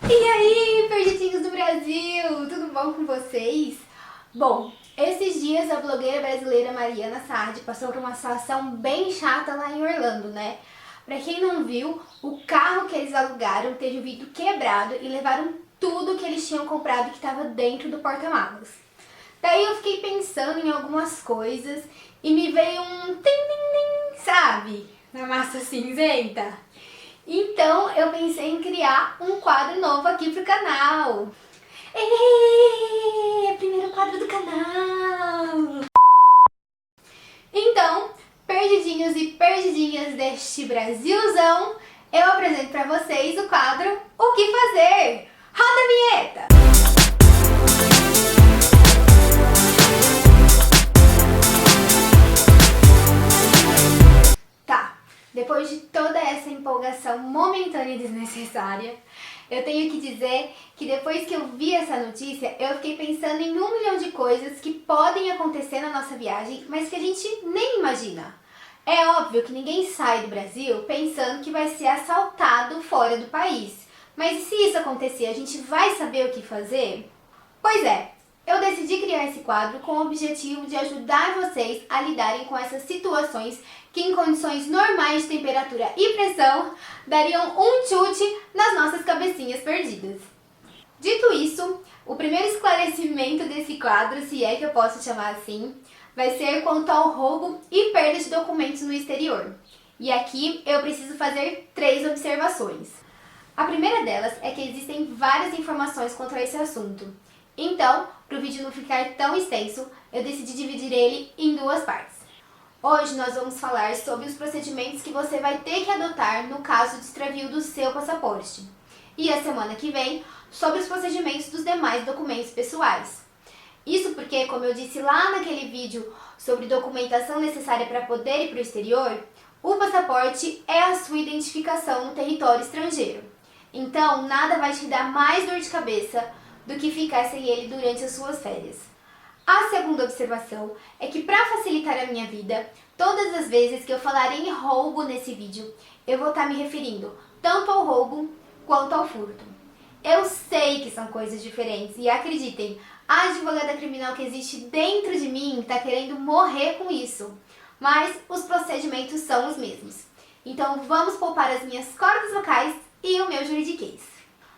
E aí, perdidinhos do Brasil, tudo bom com vocês? Bom, esses dias a blogueira brasileira Mariana Sardi passou por uma situação bem chata lá em Orlando, né? Pra quem não viu, o carro que eles alugaram teve o vidro quebrado e levaram tudo que eles tinham comprado que estava dentro do porta-malas. Daí eu fiquei pensando em algumas coisas e me veio um tim-tim-tim, sabe? Na massa cinzenta. Então eu pensei em criar um quadro novo aqui pro canal. É primeiro quadro do canal. Então, perdidinhos e perdidinhas deste Brasilzão, eu apresento pra vocês o quadro O que fazer? Roda a vinheta! Depois de toda essa empolgação momentânea e desnecessária, eu tenho que dizer que depois que eu vi essa notícia, eu fiquei pensando em 1 milhão de coisas que podem acontecer na nossa viagem, mas que a gente nem imagina. É óbvio que ninguém sai do Brasil pensando que vai ser assaltado fora do país. Mas e se isso acontecer, a gente vai saber o que fazer? Pois é, eu decidi criar esse quadro com o objetivo de ajudar vocês a lidarem com essas situações que em condições normais de temperatura e pressão dariam um chute nas nossas cabecinhas perdidas. Dito isso, o primeiro esclarecimento desse quadro, se é que eu posso chamar assim, vai ser quanto ao roubo e perda de documentos no exterior. E aqui eu preciso fazer 3 observações. A primeira delas é que existem várias informações quanto a esse assunto. Então, para o vídeo não ficar tão extenso, eu decidi dividir ele em 2 partes. Hoje nós vamos falar sobre os procedimentos que você vai ter que adotar no caso de extravio do seu passaporte. E a semana que vem, sobre os procedimentos dos demais documentos pessoais. Isso porque, como eu disse lá naquele vídeo sobre documentação necessária para poder ir para o exterior, o passaporte é a sua identificação no território estrangeiro. Então, nada vai te dar mais dor de cabeça do que ficar sem ele durante as suas férias. A segunda observação é que, para facilitar a minha vida, todas as vezes que eu falar em roubo nesse vídeo, eu vou estar me referindo tanto ao roubo quanto ao furto. Eu sei que são coisas diferentes e acreditem, a advogada criminal que existe dentro de mim está querendo morrer com isso, mas os procedimentos são os mesmos. Então vamos poupar as minhas cordas vocais e o meu juridiquês.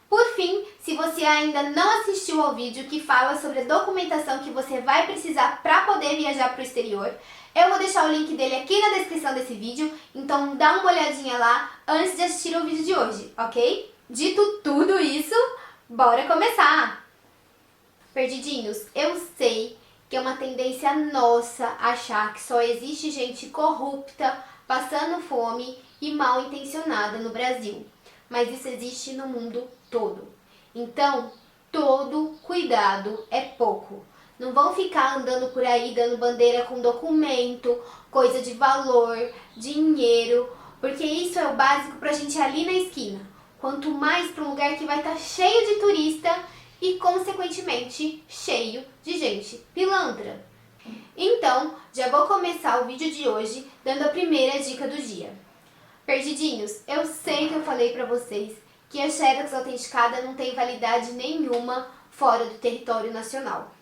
Por fim, se você ainda não assistiu ao vídeo que fala sobre a documentação que você vai precisar para poder viajar para o exterior, eu vou deixar o link dele aqui na descrição desse vídeo, então dá uma olhadinha lá antes de assistir ao vídeo de hoje, ok? Dito tudo isso, bora começar! Perdidinhos, eu sei que é uma tendência nossa achar que só existe gente corrupta, passando fome e mal intencionada no Brasil. Mas isso existe no mundo todo. Então, todo cuidado é pouco. Não vão ficar andando por aí dando bandeira com documento, coisa de valor, dinheiro, porque isso é o básico pra gente ir ali na esquina. Quanto mais pra um lugar que vai estar cheio de turista e, consequentemente, cheio de gente pilantra. Então, já vou começar o vídeo de hoje dando a primeira dica do dia. Perdidinhos, eu sei que eu falei pra vocês que a Xerox autenticada não tem validade nenhuma fora do território nacional.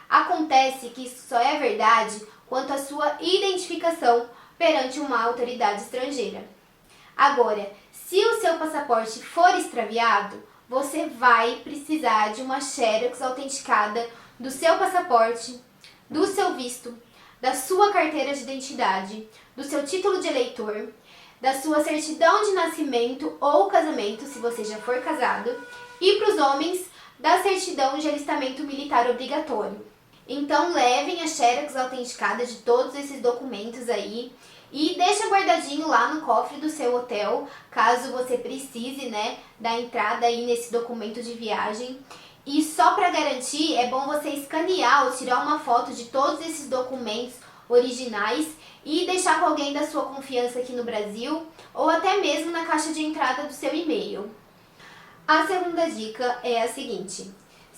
Acontece que isso só é verdade quanto à sua identificação perante uma autoridade estrangeira. Agora, se o seu passaporte for extraviado, você vai precisar de uma Xerox autenticada do seu passaporte, do seu visto, da sua carteira de identidade, do seu título de eleitor, da sua certidão de nascimento ou casamento, se você já for casado, e para os homens, da certidão de alistamento militar obrigatório. Então levem a Xerox autenticada de todos esses documentos aí e deixa guardadinho lá no cofre do seu hotel, caso você precise, né, dar entrada aí nesse documento de viagem. E só para garantir, é bom você escanear ou tirar uma foto de todos esses documentos originais e deixar com alguém da sua confiança aqui no Brasil ou até mesmo na caixa de entrada do seu e-mail. A segunda dica é a seguinte: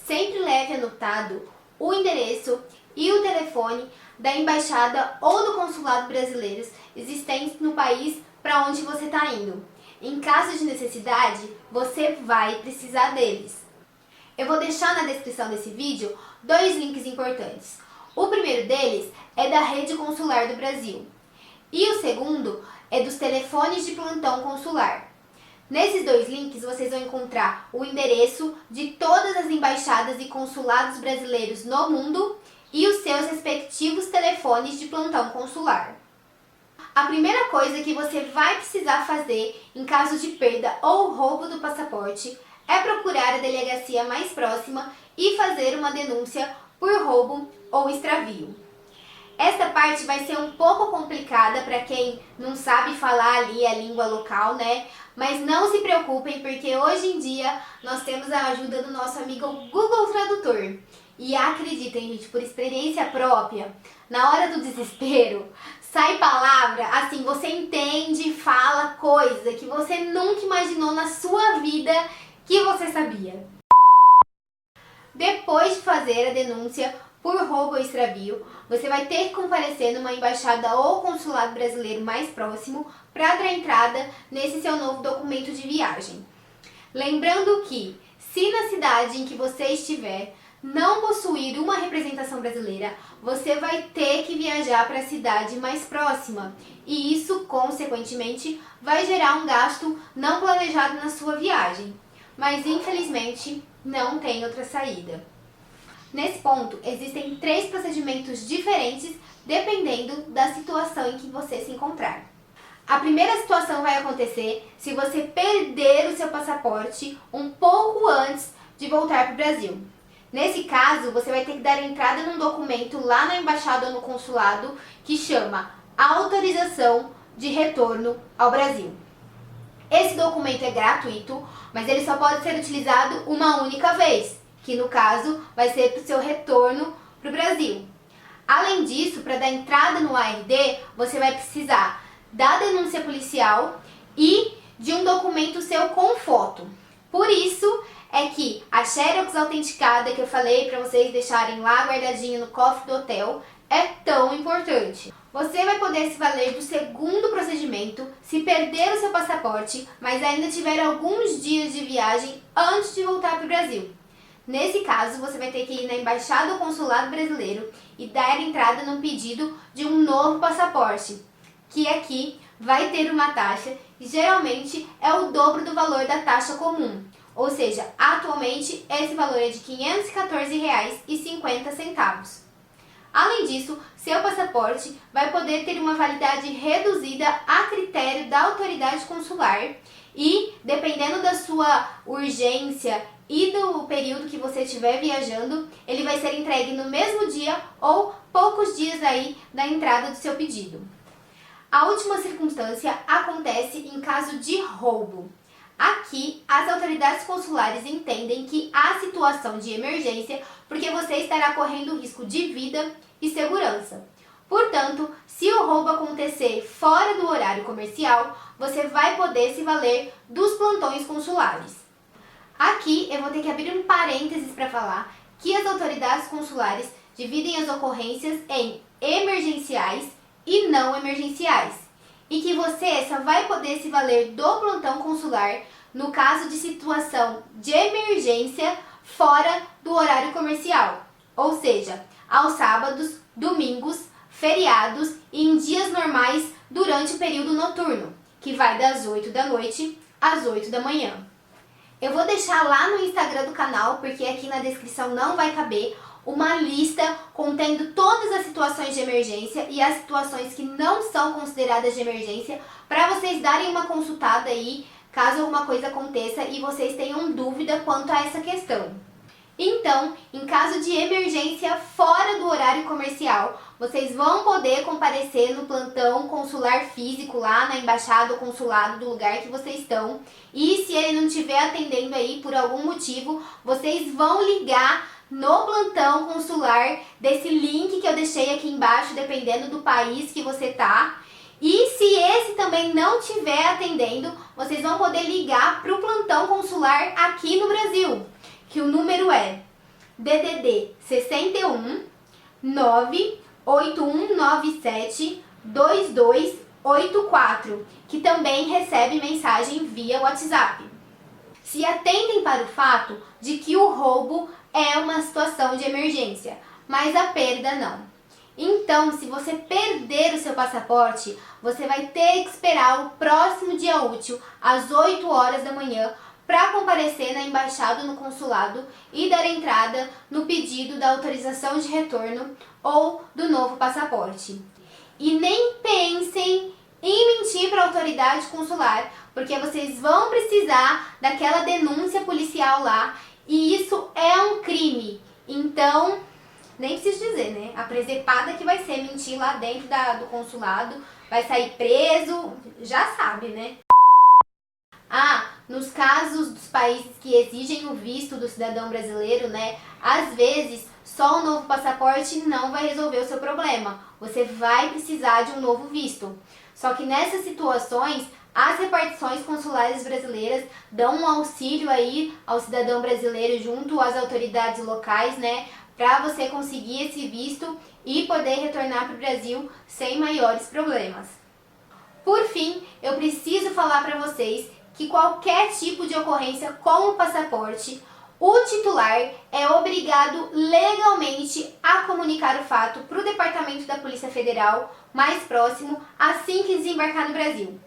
sempre leve anotado o endereço e o telefone da embaixada ou do consulado brasileiros existentes no país para onde você está indo. Em caso de necessidade, você vai precisar deles. Eu vou deixar na descrição desse vídeo 2 links importantes. O primeiro deles é da Rede Consular do Brasil e o segundo é dos telefones de plantão consular. Nesses 2 links vocês vão encontrar o endereço de todas as embaixadas e consulados brasileiros no mundo e os seus respectivos telefones de plantão consular. A primeira coisa que você vai precisar fazer em caso de perda ou roubo do passaporte é procurar a delegacia mais próxima e fazer uma denúncia por roubo ou extravio. Essa parte vai ser um pouco complicada para quem não sabe falar ali a língua local, né? Mas não se preocupem, porque hoje em dia nós temos a ajuda do nosso amigo Google Tradutor. E acreditem, gente, por experiência própria, na hora do desespero, sai palavra, assim, você entende, fala coisa que você nunca imaginou na sua vida que você sabia. Depois de fazer a denúncia por roubo ou extravio, você vai ter que comparecer numa embaixada ou consulado brasileiro mais próximo para dar entrada nesse seu novo documento de viagem. Lembrando que, se na cidade em que você estiver não possuir uma representação brasileira, você vai ter que viajar para a cidade mais próxima e isso, consequentemente, vai gerar um gasto não planejado na sua viagem. Mas, infelizmente, não tem outra saída. Nesse ponto, existem 3 procedimentos diferentes dependendo da situação em que você se encontrar. A primeira situação vai acontecer se você perder o seu passaporte um pouco antes de voltar para o Brasil. Nesse caso, você vai ter que dar entrada num documento lá na embaixada ou no consulado que chama Autorização de Retorno ao Brasil. Esse documento é gratuito, mas ele só pode ser utilizado uma única vez, que no caso vai ser para o seu retorno para o Brasil. Além disso, para dar entrada no ARD, você vai precisar da denúncia policial e de um documento seu com foto. Por isso é que a Xerox autenticada que eu falei para vocês deixarem lá guardadinho no cofre do hotel é tão importante. Você vai poder se valer do segundo procedimento se perder o seu passaporte, mas ainda tiver alguns dias de viagem antes de voltar para o Brasil. Nesse caso, você vai ter que ir na embaixada ou consulado brasileiro e dar entrada num pedido de um novo passaporte, que aqui vai ter uma taxa e geralmente é o dobro do valor da taxa comum. Ou seja, atualmente esse valor é de R$ 514,50. Além disso, seu passaporte vai poder ter uma validade reduzida a critério da autoridade consular e, dependendo da sua urgência e do período que você estiver viajando, ele vai ser entregue no mesmo dia ou poucos dias aí da entrada do seu pedido. A última circunstância acontece em caso de roubo. Aqui, as autoridades consulares entendem que há situação de emergência porque você estará correndo risco de vida e segurança. Portanto, se o roubo acontecer fora do horário comercial, você vai poder se valer dos plantões consulares. Aqui eu vou ter que abrir um parênteses para falar que as autoridades consulares dividem as ocorrências em emergenciais e não emergenciais, e que você só vai poder se valer do plantão consular no caso de situação de emergência fora do horário comercial, ou seja, aos sábados, domingos, feriados e em dias normais durante o período noturno, que vai das 8 da noite às 8 da manhã. Eu vou deixar lá no Instagram do canal, porque aqui na descrição não vai caber, uma lista contendo todas as situações de emergência e as situações que não são consideradas de emergência, para vocês darem uma consultada aí, caso alguma coisa aconteça e vocês tenham dúvida quanto a essa questão. Então, em caso de emergência fora do horário comercial, vocês vão poder comparecer no plantão consular físico lá na embaixada ou consulado do lugar que vocês estão. E se ele não estiver atendendo aí por algum motivo, vocês vão ligar no plantão consular desse link que eu deixei aqui embaixo, dependendo do país que você tá. E se esse também não estiver atendendo, vocês vão poder ligar para o plantão consular aqui no Brasil, que o número é DDD 61 98197 22 84, que também recebe mensagem via WhatsApp. Se atentem para o fato de que o roubo é uma situação de emergência, mas a perda não. Então, se você perder o seu passaporte, você vai ter que esperar o próximo dia útil, às 8 horas da manhã, para comparecer na embaixada ou no consulado e dar entrada no pedido da autorização de retorno ou do novo passaporte. E nem pensem em mentir para a autoridade consular, porque vocês vão precisar daquela denúncia policial lá e isso é um crime. Então, nem preciso dizer, né? A presepada que vai ser mentir lá dentro do consulado, vai sair preso, já sabe, né? Nos casos dos países que exigem o visto do cidadão brasileiro, né? Às vezes, só o novo passaporte não vai resolver o seu problema. Você vai precisar de um novo visto. Só que nessas situações, as repartições consulares brasileiras dão um auxílio aí ao cidadão brasileiro junto às autoridades locais, né? Para você conseguir esse visto e poder retornar para o Brasil sem maiores problemas. Por fim, eu preciso falar para vocês que qualquer tipo de ocorrência com o passaporte, o titular é obrigado legalmente a comunicar o fato para o Departamento da Polícia Federal mais próximo assim que desembarcar no Brasil.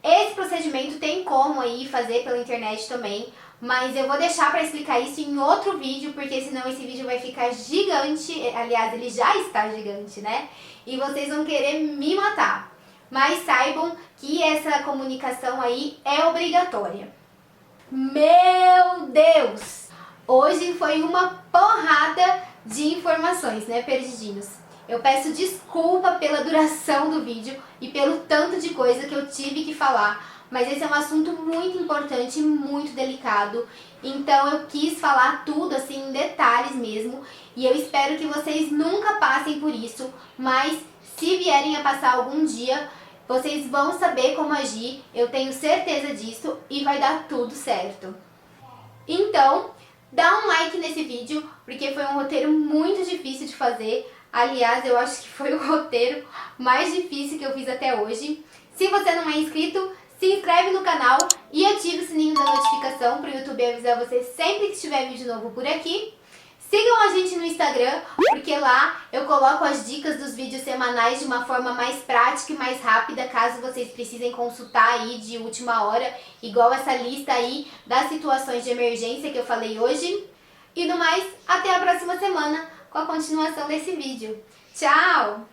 Esse procedimento tem como aí fazer pela internet também, mas eu vou deixar para explicar isso em outro vídeo, porque senão esse vídeo vai ficar gigante, aliás, ele já está gigante, né? E vocês vão querer me matar. Mas saibam que essa comunicação aí é obrigatória. Meu Deus! Hoje foi uma porrada de informações, né, perdidinhos? Eu peço desculpa pela duração do vídeo e pelo tanto de coisa que eu tive que falar, mas esse é um assunto muito importante e muito delicado, então eu quis falar tudo assim em detalhes mesmo, e eu espero que vocês nunca passem por isso, mas se vierem a passar algum dia, vocês vão saber como agir, eu tenho certeza disso e vai dar tudo certo. Então, dá um like nesse vídeo, porque foi um roteiro muito difícil de fazer. Aliás, eu acho que foi o roteiro mais difícil que eu fiz até hoje. Se você não é inscrito, se inscreve no canal e ative o sininho da notificação para o YouTube avisar você sempre que tiver vídeo novo por aqui. Sigam a gente no Instagram, porque lá eu coloco as dicas dos vídeos semanais de uma forma mais prática e mais rápida, caso vocês precisem consultar aí de última hora, igual essa lista aí das situações de emergência que eu falei hoje. E no mais, até a próxima semana com a continuação desse vídeo. Tchau!